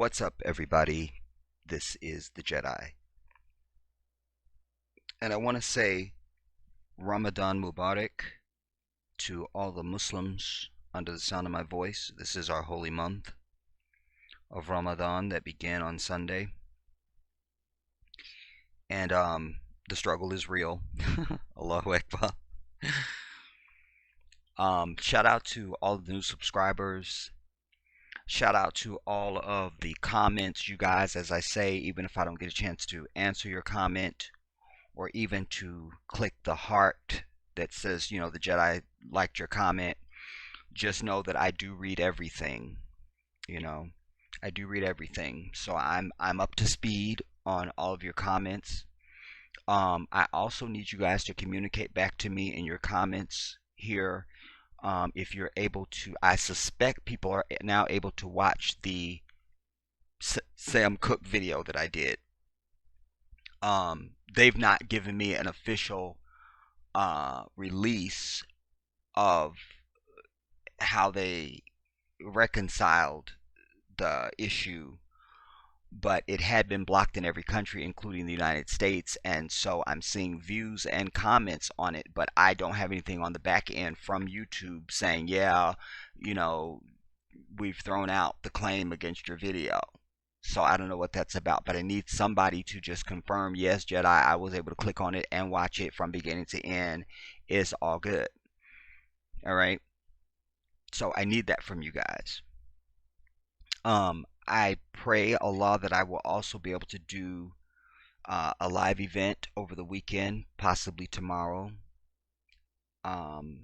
What's up, everybody? This is the Jedi. And I want to say Ramadan Mubarak to all the Muslims under the sound of my voice. This is our holy month of Ramadan that began on Sunday. And the struggle is real. Allahu Akbar. Shout out to all the new subscribers. Shout out to all of the comments, you guys. As I say, even if I don't get a chance to answer your comment or even to click the heart that says, the Jedi liked your comment, just know that I do read everything. I do read everything. So I'm up to speed on all of your comments. I also need you guys to communicate back to me in your comments here. If you're able to, I suspect people are now able to watch the Sam Cooke video that I did. They've not given me an official release of how they reconciled the issue, but it had been blocked in every country, including the United States, and so I'm seeing views and comments on it, but I don't have anything on the back end from YouTube saying, yeah, we've thrown out the claim against your video. So I don't know what that's about, but I need somebody to just confirm, yes, Jedi, I was able to click on it and watch it from beginning to end. It's all good. All right? So I need that from you guys. I pray Allah that I will also be able to do a live event over the weekend, possibly tomorrow. Don't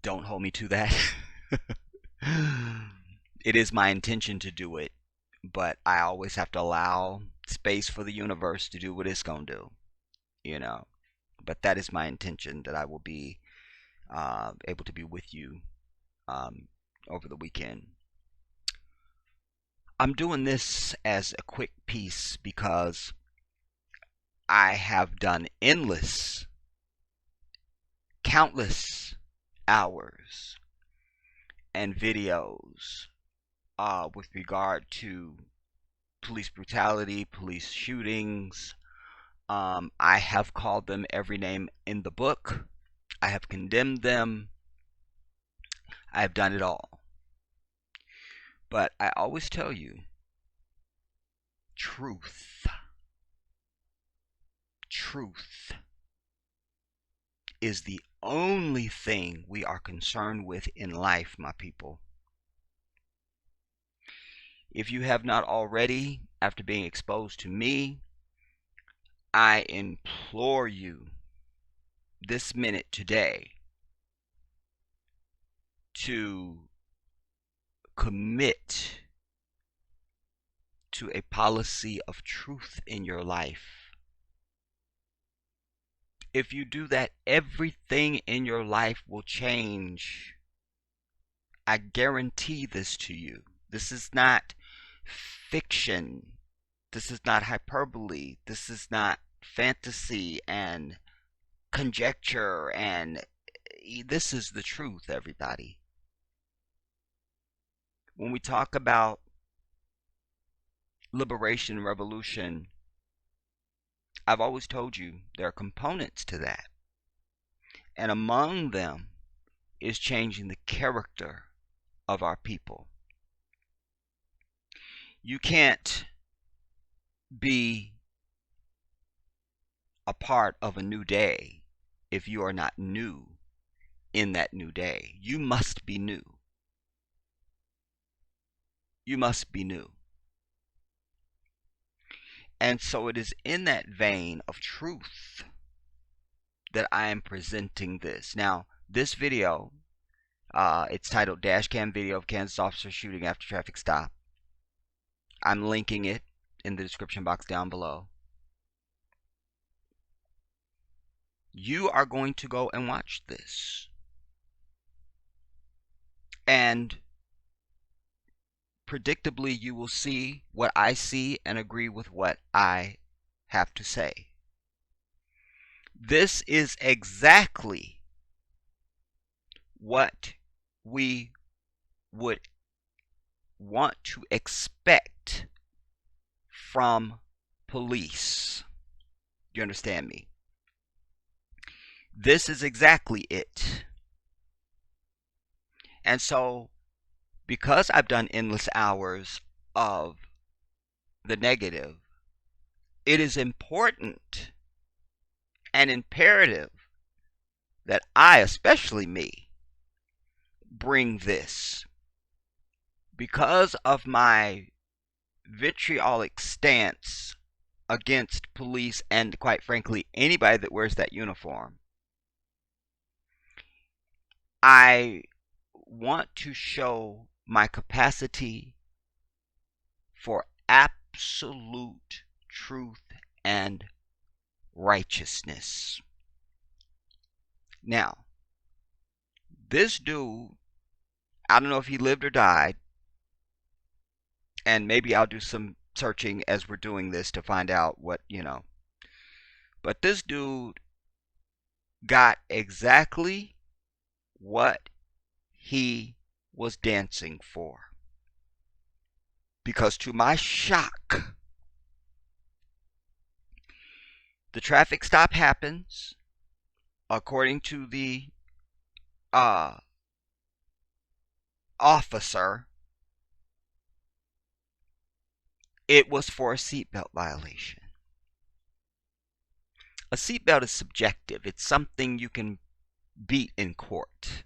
hold me to that. It is my intention to do it, but I always have to allow space for the universe to do what it's going to do, But that is my intention, that I will be able to be with you over the weekend. I'm doing this as a quick piece because I have done countless hours and videos with regard to police brutality, police shootings. I have called them every name in the book. I have condemned them. I have done it all. But I always tell you, truth is the only thing we are concerned with in life, my people. If you have not already, after being exposed to me, I implore you this minute today to commit to a policy of truth in your life. If you do that, everything in your life will change. I guarantee this to you. This is not fiction. This is not hyperbole. This is not fantasy and conjecture, and this is the truth, everybody. When we talk about liberation, revolution, I've always told you there are components to that. And among them is changing the character of our people. You can't be a part of a new day if you are not new in that new day. You must be new. You must be new. And so it is in that vein of truth that I am presenting this. Now, this video, it's titled Dashcam Video of Kansas Officer Shooting After Traffic Stop. I'm linking it in the description box down below. You are going to go and watch this. And predictably, you will see what I see and agree with what I have to say. This is exactly what we would want to expect from police. You understand me? This is exactly it. And so, because I've done endless hours of the negative, it is important and imperative that I, especially me, bring this. Because of my vitriolic stance against police and, quite frankly, anybody that wears that uniform, I want to show my capacity for absolute truth and righteousness. Now, this dude, I don't know if he lived or died, and maybe I'll do some searching as we're doing this to find out what, but this dude got exactly what he was dancing for. Because to my shock, the traffic stop happens according to the officer. It was for a seatbelt violation. A seatbelt is subjective. It's something you can beat in court.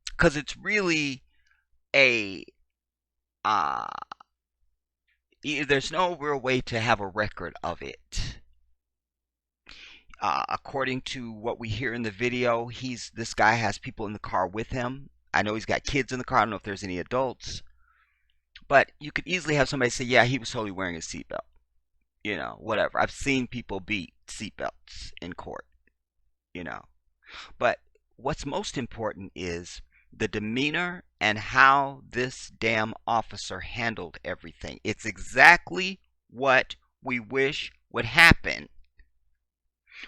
Because it's really a there's no real way to have a record of it. According to what we hear in the video, this guy has people in the car with him. I know he's got kids in the car. I don't know if there's any adults. But you could easily have somebody say, yeah, he was totally wearing a seatbelt. Whatever. I've seen people beat seatbelts in court. But what's most important is the demeanor and how this damn officer handled everything. It's exactly what we wish would happen.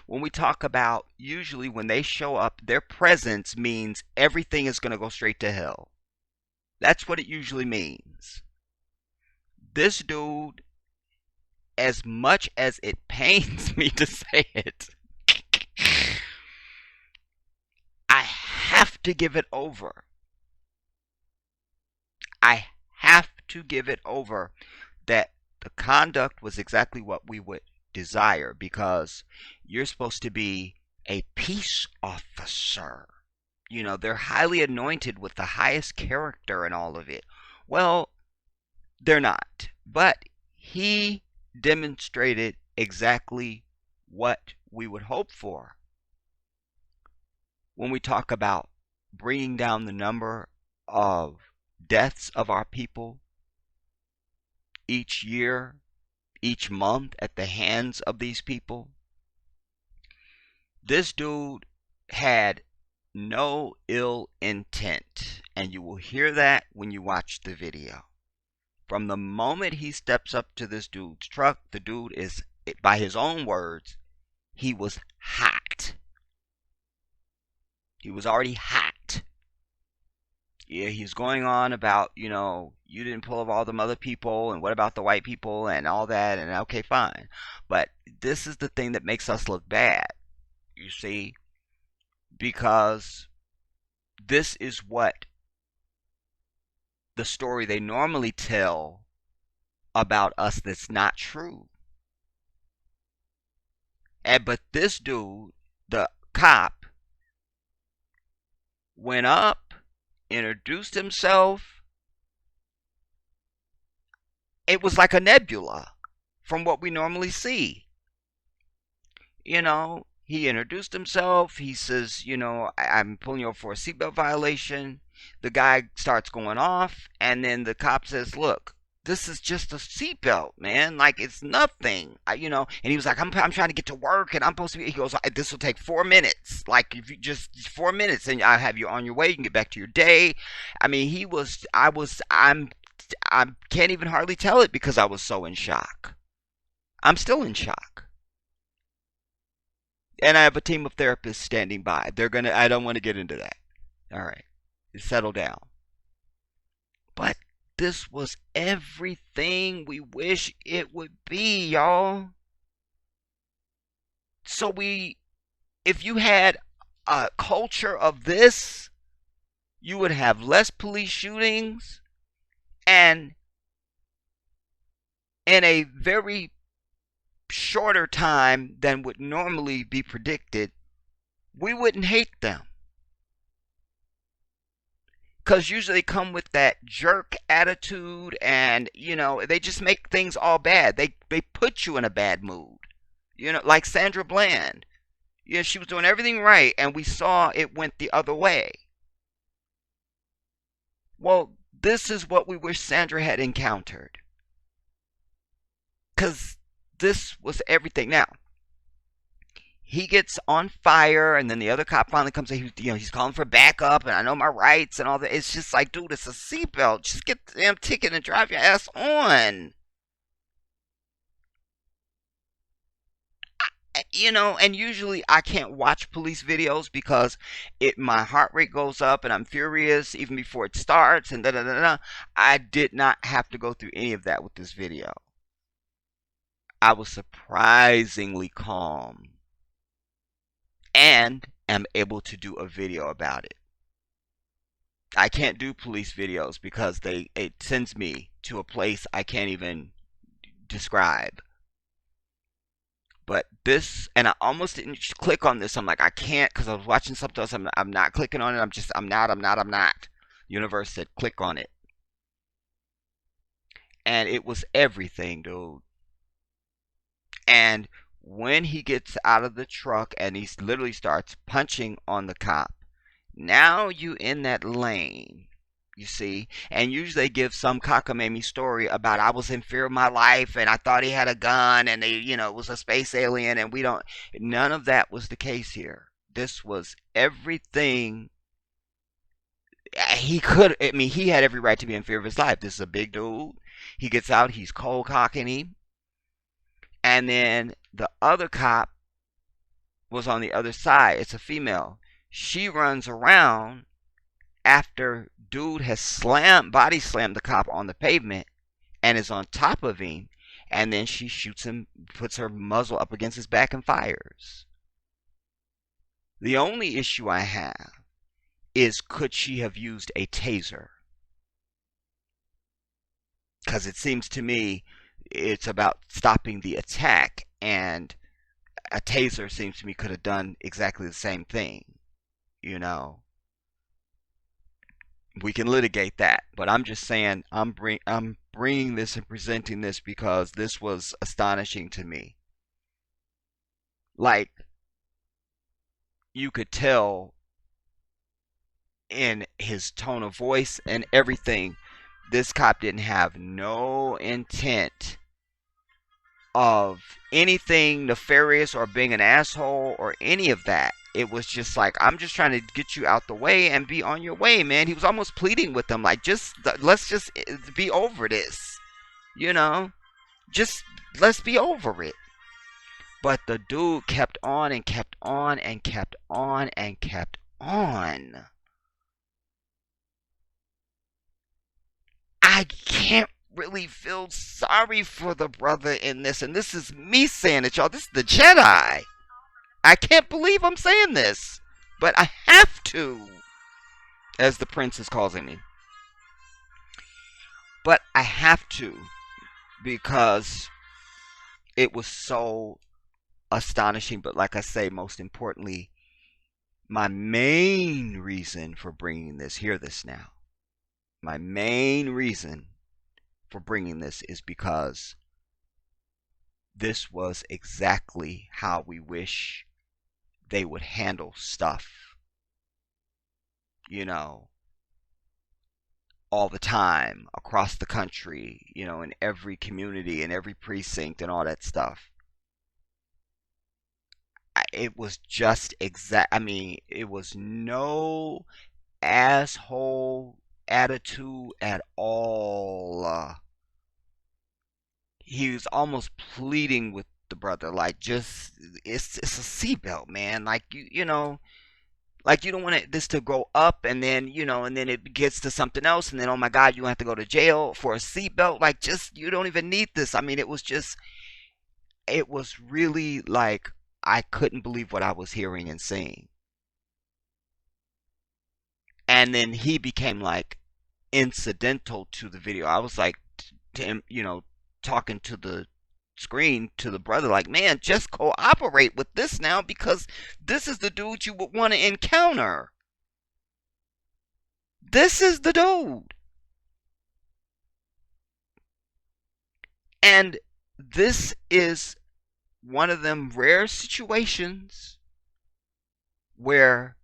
When we talk about, usually when they show up, their presence means everything is going to go straight to hell. That's what it usually means. This dude, as much as it pains me to say it, I have to give it over. I have to give it over that the conduct was exactly what we would desire, because you're supposed to be a peace officer. They're highly anointed with the highest character and all of it. Well, they're not. But he demonstrated exactly what we would hope for when we talk about bringing down the number of deaths of our people each year, each month at the hands of these people. This dude had no ill intent, and you will hear that when you watch the video. From the moment he steps up to this dude's truck, the dude is, by his own words, he was hot. He was already hot. Yeah, he's going on about, you didn't pull up all them other people, and what about the white people, and all that, and okay, fine. But this is the thing that makes us look bad, you see, because this is what the story they normally tell about us that's not true. But this dude, the cop, went up, introduced himself. It was like a nebula from what we normally see. He introduced himself. He says, I'm pulling you over for a seatbelt violation. The guy starts going off, and then the cop says, look, this is just a seatbelt, man. Like, it's nothing. And he was like, I'm trying to get to work, and I'm supposed to be. He goes, this will take 4 minutes. Like, if you just 4 minutes, and I'll have you on your way. You can get back to your day. I mean, I can't even hardly tell it because I was so in shock. I'm still in shock. And I have a team of therapists standing by. I don't want to get into that. All right. Settle down. But This was everything we wish it would be, y'all. So if you had a culture of this, you would have less police shootings, and in a very shorter time than would normally be predicted, we wouldn't hate them. Because usually they come with that jerk attitude, and they just make things all bad. They put you in a bad mood. Like Sandra Bland. Yeah, she was doing everything right, and we saw it went the other way. Well, this is what we wish Sandra had encountered. Because this was everything. Now, he gets on fire, and then the other cop finally comes in. He's calling for backup, and I know my rights and all that. It's just like, dude, it's a seatbelt. Just get the damn ticket and drive your ass on. And usually I can't watch police videos because my heart rate goes up and I'm furious even before it starts and da da da da. I did not have to go through any of that with this video. I was surprisingly calm and am able to do a video about it. I can't do police videos because it sends me to a place I can't even describe. But this, and I almost didn't click on this. I'm like, I can't, because I was watching something else. I'm not clicking on it. I'm not. Universe said, click on it. And it was everything, dude. And when he gets out of the truck and he literally starts punching on the cop, now you in that lane. You see, and usually they give some cockamamie story about I was in fear of my life and I thought he had a gun and it was a space alien, and none of that was the case here. This was everything he could. I mean, he had every right to be in fear of his life. This is a big dude. He gets out, he's cold cocking him, and then the other cop was on the other side. It's a female. She runs around after dude has body slammed the cop on the pavement and is on top of him, and then she shoots him, puts her muzzle up against his back and fires. The only issue I have is, could she have used a taser? Because it seems to me it's about stopping the attack, and a taser seems to me could have done exactly the same thing. We can litigate that, but I'm just saying I'm bringing this and presenting this because this was astonishing to me. Like, you could tell in his tone of voice and everything, this cop didn't have no intent of anything nefarious or being an asshole or any of that. It was just like, I'm just trying to get you out the way and be on your way, man. He was almost pleading with them, like, let's just be over this, just let's be over it. But the dude kept on and kept on and kept on and kept on. I can't really feel sorry for the brother in this, and this is me saying it, y'all. This is the Jedi. I can't believe I'm saying this, but I have to, as the princess calls me. But I have to, because it was so astonishing. But like I say, most importantly, my main reason for bringing this, hear this now, my main reason for bringing this is because this was exactly how we wish they would handle stuff, all the time across the country, in every community, in every precinct, and all that stuff. It was just it was no asshole attitude at all. He was almost pleading with the brother, like, just it's a seatbelt, man. Like, Like you don't want this to go up and then, and then it gets to something else and then oh my God, you have to go to jail for a seatbelt. Like just you don't even need this. I mean, it was really like I couldn't believe what I was hearing and seeing. And then he became like incidental to the video. I was like to him, talking to the screen to the brother like, "Man, just cooperate with this now because this is the dude you would want to encounter. This is the dude." And this is one of them rare situations where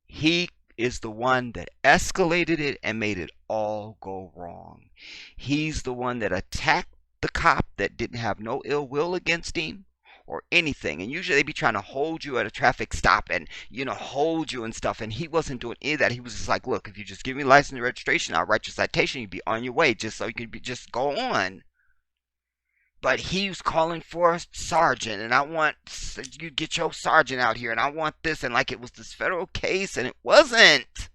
he is the one that escalated it and made it all go wrong. He's the one that attacked the cop that didn't have no ill will against him or anything. And usually they be trying to hold you at a traffic stop and, hold you and stuff. And he wasn't doing any of that. He was just like, look, if you just give me license and registration, I'll write your citation. You'd be on your way just so you can just go on. But he was calling for a sergeant, and I want you get your sergeant out here, and I want this, and like it was this federal case, and it wasn't.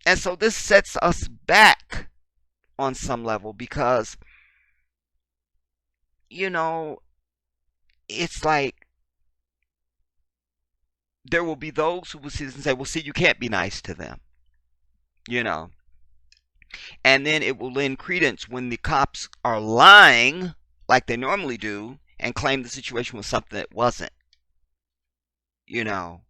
And so this sets us back on some level because, it's like there will be those who will see this and say, well, see, you can't be nice to them, you know. And then it will lend credence when the cops are lying like they normally do and claim the situation was something that wasn't. You know,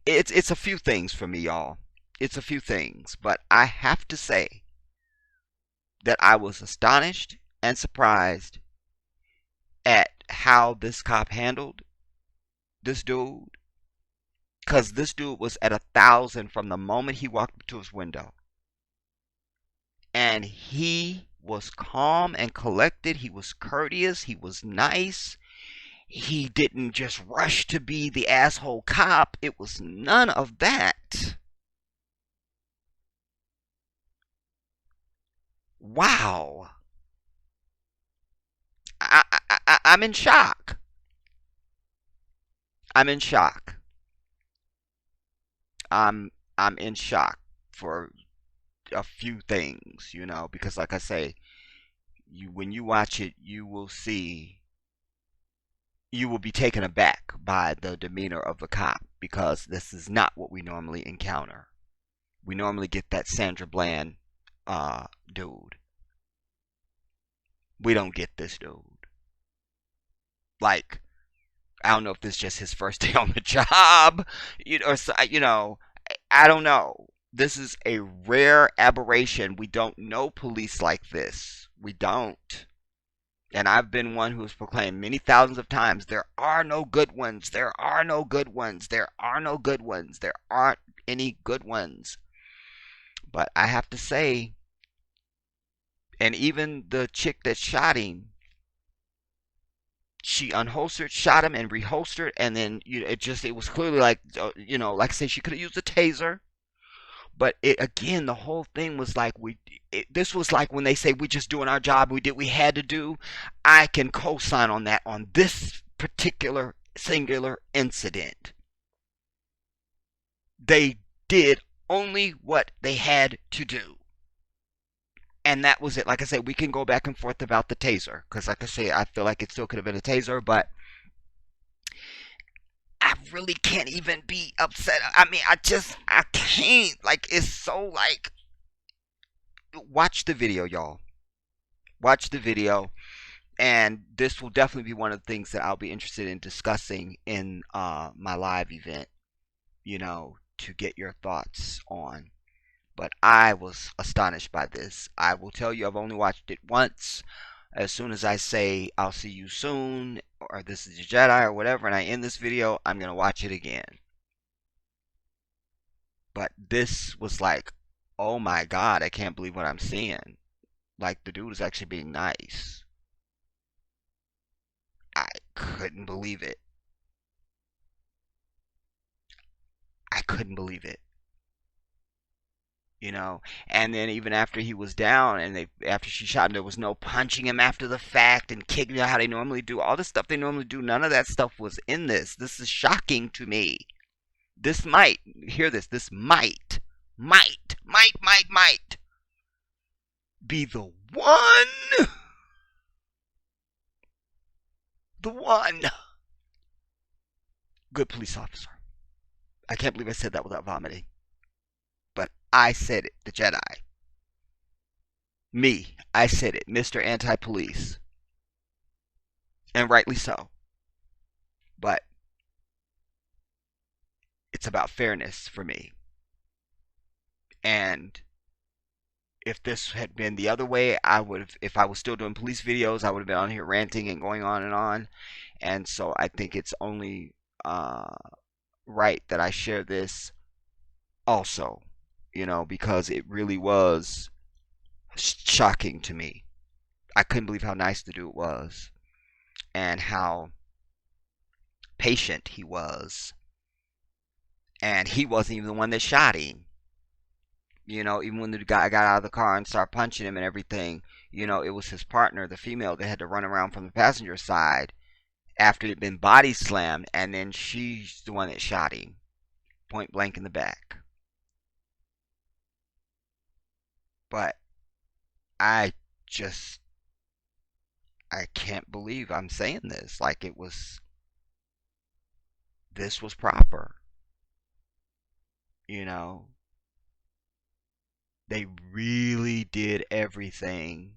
it's a few things for me, y'all. It's a few things, but I have to say that I was astonished and surprised at how this cop handled this dude, because this dude was at 1,000 from the moment he walked up to his window. And he was calm and collected. He was courteous. He was nice. He didn't just rush to be the asshole cop. It was none of that. Wow. I'm in shock. I'm in shock. I'm in shock for a few things, because like I say, when you watch it, you will be taken aback by the demeanor of the cop because this is not what we normally encounter. We normally get that Sandra Bland dude. We don't get this dude. Like, I don't know if this is just his first day on the job, I don't know. This is a rare aberration. We don't know police like this. We don't. And I've been one who has proclaimed many thousands of times, there are no good ones. There are no good ones. There are no good ones. There aren't any good ones. But I have to say, and even the chick that shot him, she unholstered, shot him, and reholstered, and then it was clearly like, like I say, she could have used a taser. But again, the whole thing was like this was like when they say we're just doing our job, we did what we had to do. I can co-sign on that on this particular singular incident. They did only what they had to do. And that was it. Like I said, we can go back and forth about the taser. Because like I say, I feel like it still could have been a taser. But I really can't even be upset. I mean, I can't. Like, it's so like. Watch the video, y'all. Watch the video. And this will definitely be one of the things that I'll be interested in discussing in my live event, to get your thoughts on. But I was astonished by this. I will tell you, I've only watched it once. As soon as I say, I'll see you soon, or this is a Jedi, or whatever, and I end this video, I'm going to watch it again. But this was like, oh my God, I can't believe what I'm seeing. Like, the dude is actually being nice. I couldn't believe it. I couldn't believe it. you know. And then even after he was down, and after she shot him, there was no punching him after the fact and kicking him how they normally do. All the stuff they normally do, none of that stuff was in this. This is shocking to me. This might, hear this, this might be the one good police officer. I can't believe I said that without vomiting. But I said it, the Jedi. Me, I said it, Mr. Anti-Police. And rightly so. But it's about fairness for me. And if this had been the other way, I would have, if I was still doing police videos, I would have been on here ranting and going on and on. And so I think it's only right that I share this also, you know, because it really was shocking to me. I couldn't believe how nice the dude was and how patient he was. And he wasn't even the one that shot him. You know, even when the guy got out of the car and started punching him and everything, you know, it was his partner, the female, that had to run around from the passenger side after he'd been body slammed, and then she's the one that shot him point blank in the back. But I can't believe I'm saying this. Like, this was proper. You know, they really did everything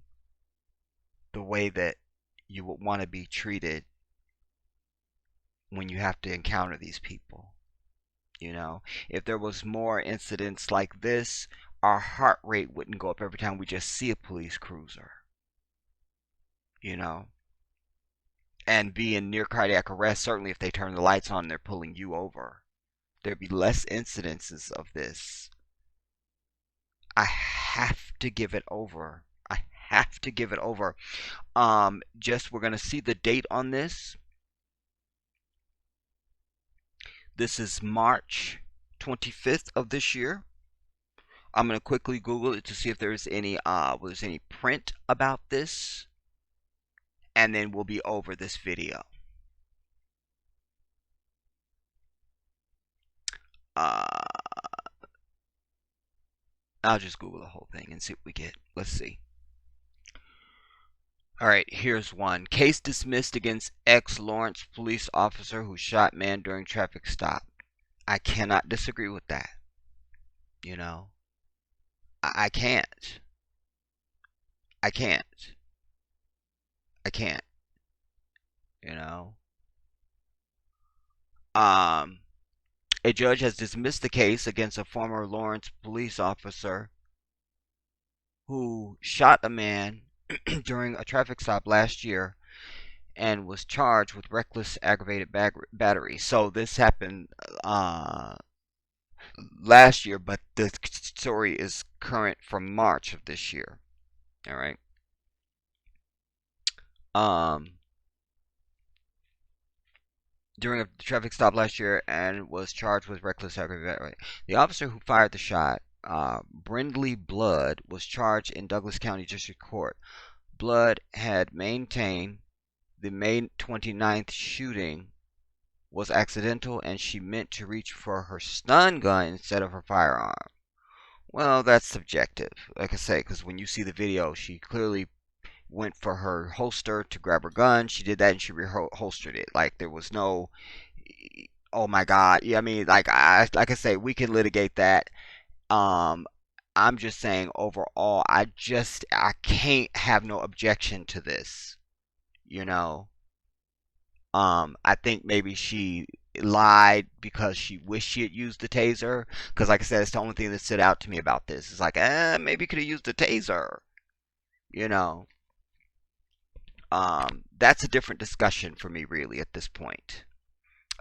the way that you would want to be treated when you have to encounter these people. You know, if there was more incidents like this, our heart rate wouldn't go up every time we just see a police cruiser. You know, and be in near cardiac arrest, certainly if they turn the lights on and they're pulling you over. There'd be less incidences of this. I have to give it over. I have to give it over. We're going to see the date on this. This is March 25th of this year. I'm going to quickly Google it to see if there's any print about this. And then we'll be over this video. I'll just Google the whole thing and see what we get. Let's see. Alright, here's one. Case dismissed against ex-Lawrence police officer who shot man during traffic stop. I cannot disagree with that. You know, I can't. I can't. I can't. You know. A judge has dismissed the case against a former Lawrence police officer who shot a man during a traffic stop last year and was charged with reckless aggravated battery. So this happened last year, but the story is current from March of this year. All right. During a traffic stop last year and was charged with reckless aggravated battery. The officer who fired the shot, Brindley Blood, was charged in Douglas County District Court. Blood had maintained the May 29th shooting was accidental and she meant to reach for her stun gun instead of her firearm. Well, that's subjective, like I say, because when you see the video, she clearly went for her holster to grab her gun. She did that and she reholstered it. Like, there was no, oh my God. Yeah, I mean, like I say, we can litigate that. I'm just saying overall, I can't have no objection to this. You know, I think maybe she lied because she wished she had used the taser. Because, like I said, it's the only thing that stood out to me about this. It's like, maybe could have used the taser. You know, that's a different discussion for me, really, at this point.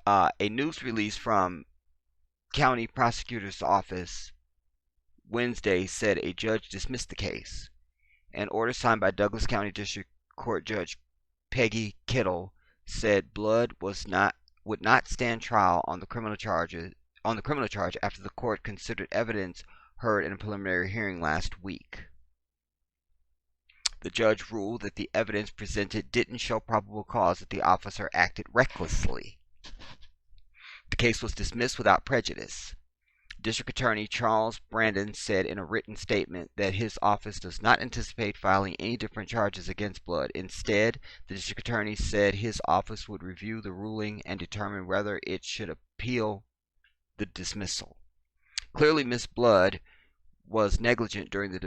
A news release from county prosecutor's office Wednesday said a judge dismissed the case. An order signed by Douglas County District Court Judge Peggy Kittle said Blood would not stand trial on the criminal charge after the court considered evidence heard in a preliminary hearing last week. The judge ruled that the evidence presented didn't show probable cause that the officer acted recklessly. The case was dismissed without prejudice. District Attorney Charles Brandon said in a written statement that his office does not anticipate filing any different charges against Blood. Instead, the district attorney said his office would review the ruling and determine whether it should appeal the dismissal. Clearly, Miss Blood was negligent during the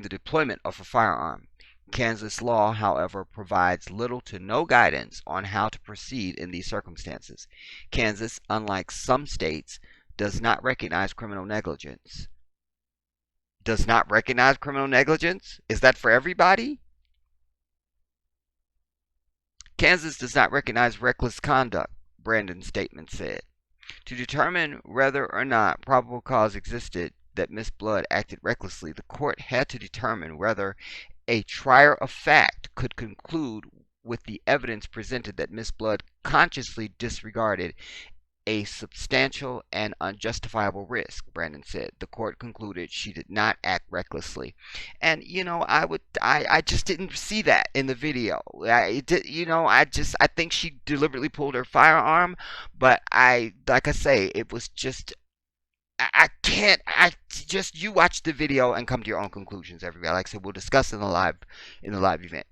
deployment of a firearm. Kansas law, however, provides little to no guidance on how to proceed in these circumstances. Kansas, unlike some states, does not recognize criminal negligence. Does not recognize criminal negligence? Is that for everybody? Kansas does not recognize reckless conduct, Brandon's statement said. To determine whether or not probable cause existed that Miss Blood acted recklessly, the court had to determine whether a trier of fact could conclude with the evidence presented that Miss Blood consciously disregarded a substantial and unjustifiable risk, Brandon said. The court concluded she did not act recklessly. And I just didn't see that in the video. I think she deliberately pulled her firearm, but like I say, it was just you watch the video and come to your own conclusions, everybody. Like I said, we'll discuss in the live event.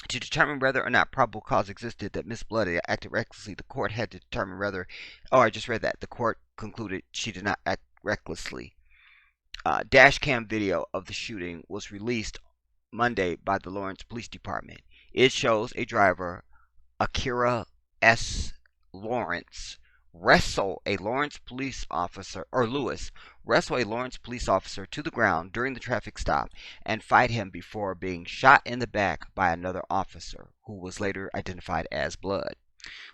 To determine whether or not probable cause existed that Miss Blood acted recklessly, the court had to determine whether. Oh, I just read that. The court concluded she did not act recklessly. Dash cam video of the shooting was released Monday by the Lawrence Police Department. It shows a driver, Akira S. Lawrence, wrestle a Lawrence police officer to the ground during the traffic stop and fight him before being shot in the back by another officer, who was later identified as Blood.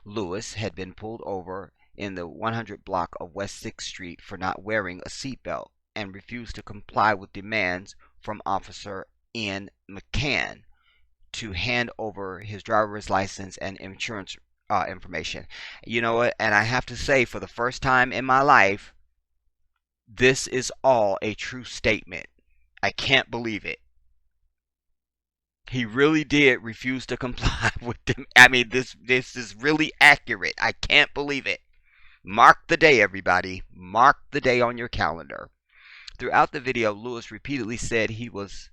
Lewis had been pulled over in the 100 block of West 6th Street for not wearing a seatbelt and refused to comply with demands from Officer Ian McCann to hand over his driver's license and insurance information. You know what? And I have to say, for the first time in my life, this is all a true statement. I can't believe it. He really did refuse to comply with them. I mean, this is really accurate. I can't believe it. Mark the day, everybody. Mark the day on your calendar. Throughout the video, Lewis repeatedly said he was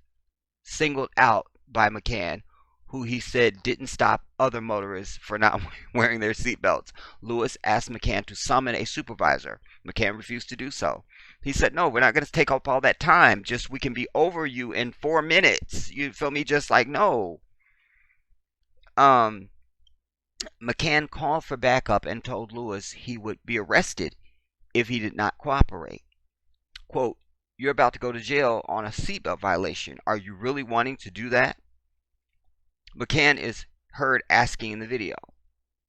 singled out by McCann, who he said didn't stop other motorists for not wearing their seatbelts. Lewis asked McCann to summon a supervisor. McCann refused to do so. He said, no, we're not going to take up all that time. Just we can be over you in 4 minutes. You feel me? Just like, no. McCann called for backup and told Lewis he would be arrested if he did not cooperate. Quote, you're about to go to jail on a seatbelt violation. Are you really wanting to do that? McCann is heard asking in the video,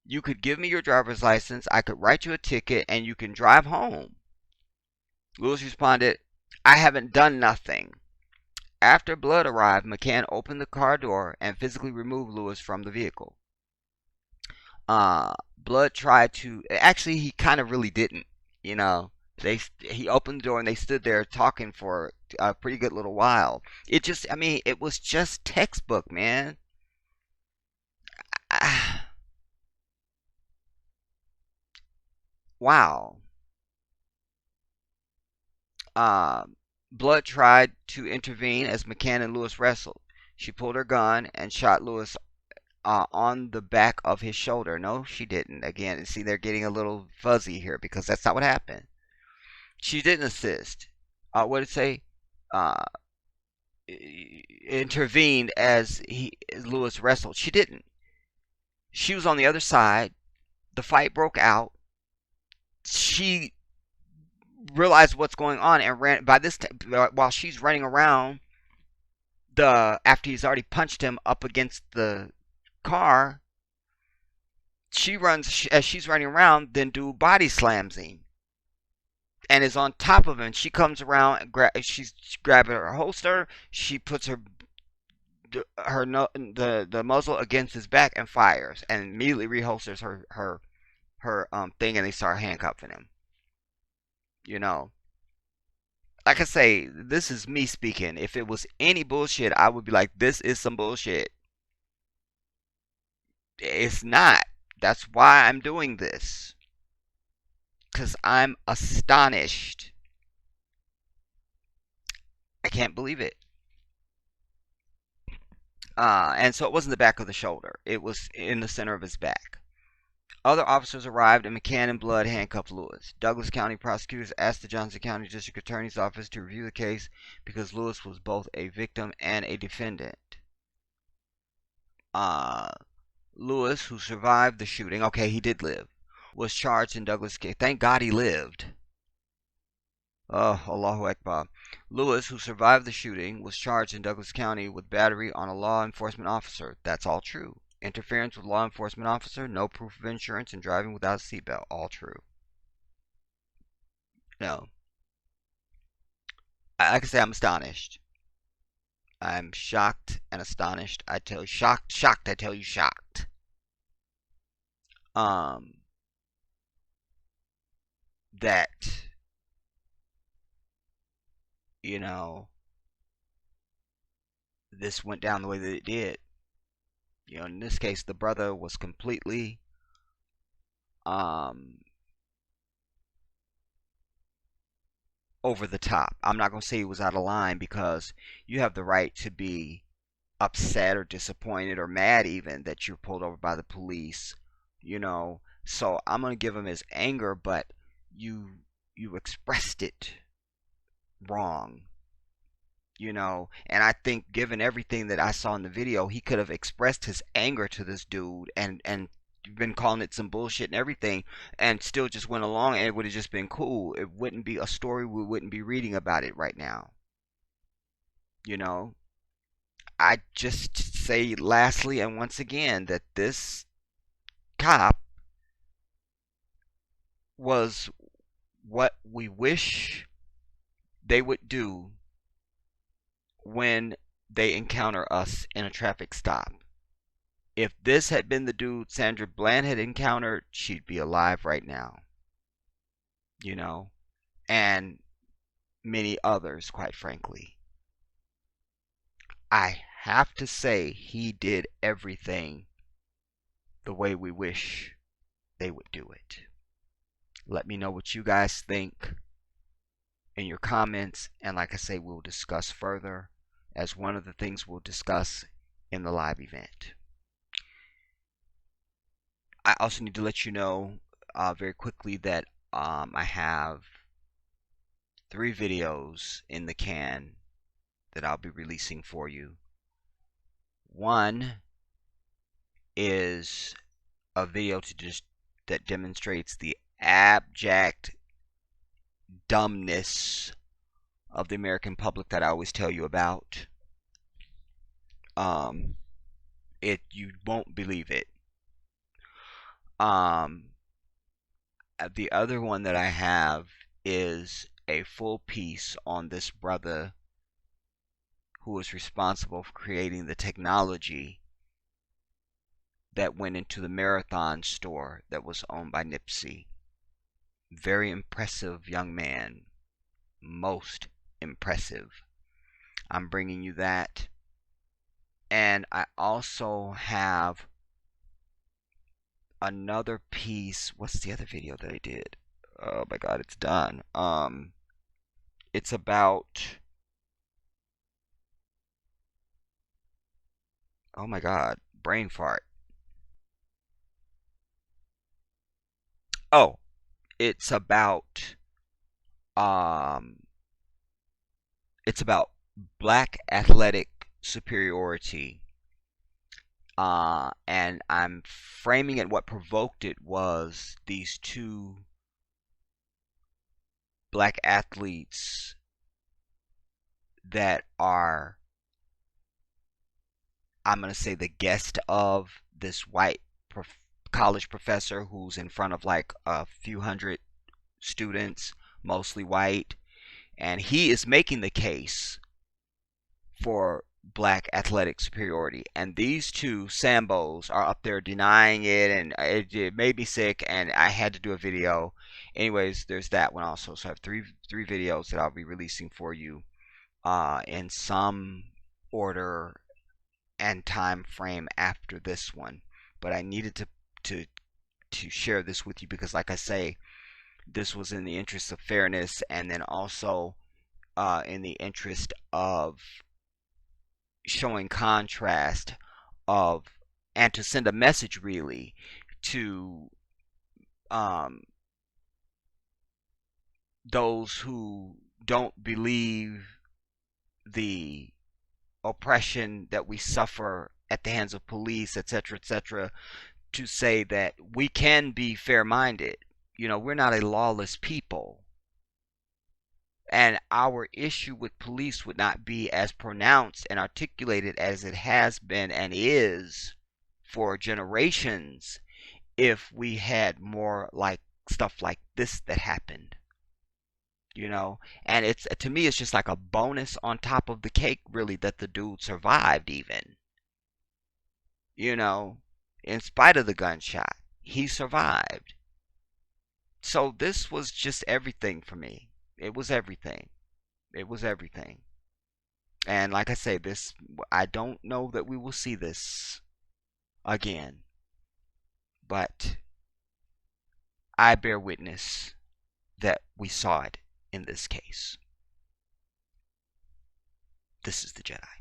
you could give me your driver's license, I could write you a ticket, and you can drive home. Lewis responded, I haven't done nothing. After Blood arrived, McCann opened the car door and physically removed Lewis from the vehicle. Blood tried to, actually he kind of really didn't, you know. He opened the door and they stood there talking for a pretty good little while. It was just textbook, man. Wow. Blood tried to intervene as McCann and Lewis wrestled. She pulled her gun and shot Lewis on the back of his shoulder. No, she didn't. Again, see, they're getting a little fuzzy here because that's not what happened. She didn't assist. What did it say? Intervened as Lewis wrestled. She didn't. She was on the other side. The fight broke out. She realized what's going on and ran. By this time, while she's running around, after he's already punched him up against the car, she runs as she's running around. Then dude body slams him and is on top of him. She comes around and she's grabbing her holster. She puts the muzzle against his back and fires, and immediately reholsters her thing, and they start handcuffing him. You know, like I say, this is me speaking. If it was any bullshit, I would be like, this is some bullshit. It's not. That's why I'm doing this. Because I'm astonished. I can't believe it. And so it wasn't the back of the shoulder, it was in the center of his back. Other officers arrived and McCann and Blood handcuffed Lewis. Douglas County prosecutors asked the Johnson County District Attorney's Office to review the case because Lewis was both a victim and a defendant. Uh, Lewis, who survived the shooting, okay, he did live, was charged in Douglas County. Thank God he lived. Oh, Allahu Akbar. Lewis, who survived the shooting, was charged in Douglas County with battery on a law enforcement officer. That's all true. Interference with law enforcement officer, no proof of insurance, and driving without a seatbelt. All true. No. Like I say, I'm astonished. I'm shocked and astonished. I tell you, shocked, I tell you, shocked. That, you know, this went down the way that it did. You know, in this case, the brother was completely over the top. I'm not going to say he was out of line because you have the right to be upset or disappointed or mad even that you're pulled over by the police, you know. So I'm going to give him his anger, but you expressed it wrong, you know. And I think given everything that I saw in the video, he could have expressed his anger to this dude and been calling it some bullshit and everything and still just went along, and it would have just been cool. It wouldn't be a story, we wouldn't be reading about it right now, you know. I just say lastly and once again that this cop was what we wish they would do when they encounter us in a traffic stop. If this had been the dude Sandra Bland had encountered, she'd be alive right now, you know, and many others, quite frankly. I have to say he did everything the way we wish they would do it. Let me know what you guys think in your comments, and like I say, we'll discuss further as one of the things we'll discuss in the live event. I also need to let you know very quickly that I have 3 videos in the can that I'll be releasing for you. One is a video that demonstrates the abject dumbness of the American public that I always tell you about. You won't believe it. The other one that I have is a full piece on this brother who was responsible for creating the technology that went into the Marathon store that was owned by Nipsey. Very impressive young man. Most impressive. I'm bringing you that. And I also have another piece. What's the other video that I did? Oh my god, it's done. It's about, oh my god, brain fart. Oh, it's about black athletic superiority. And I'm framing it, what provoked it was these 2 black athletes that are, I'm going to say, the guest of this white college professor who's in front of like a few hundred students, mostly white, and he is making the case for black athletic superiority. And these two Sambos are up there denying it, and it made me sick, and I had to do a video. Anyways, there's that one also. So I have three videos that I'll be releasing for you in some order and time frame after this one. But I needed to to share this with you because, like I say, this was in the interest of fairness, and then also in the interest of showing contrast of, and to send a message really to um, those who don't believe the oppression that we suffer at the hands of police, etc., etc., to say that we can be fair-minded. You know, we're not a lawless people. And our issue with police would not be as pronounced and articulated as it has been and is for generations if we had more like stuff like this that happened. You know, and it's, to me, it's just like a bonus on top of the cake really that the dude survived, even, you know, in spite of the gunshot, he survived. So this was just everything for me. It was everything. It was everything. And like I say, this, I don't know that we will see this again, but I bear witness that we saw it in this case. This is the Jedi.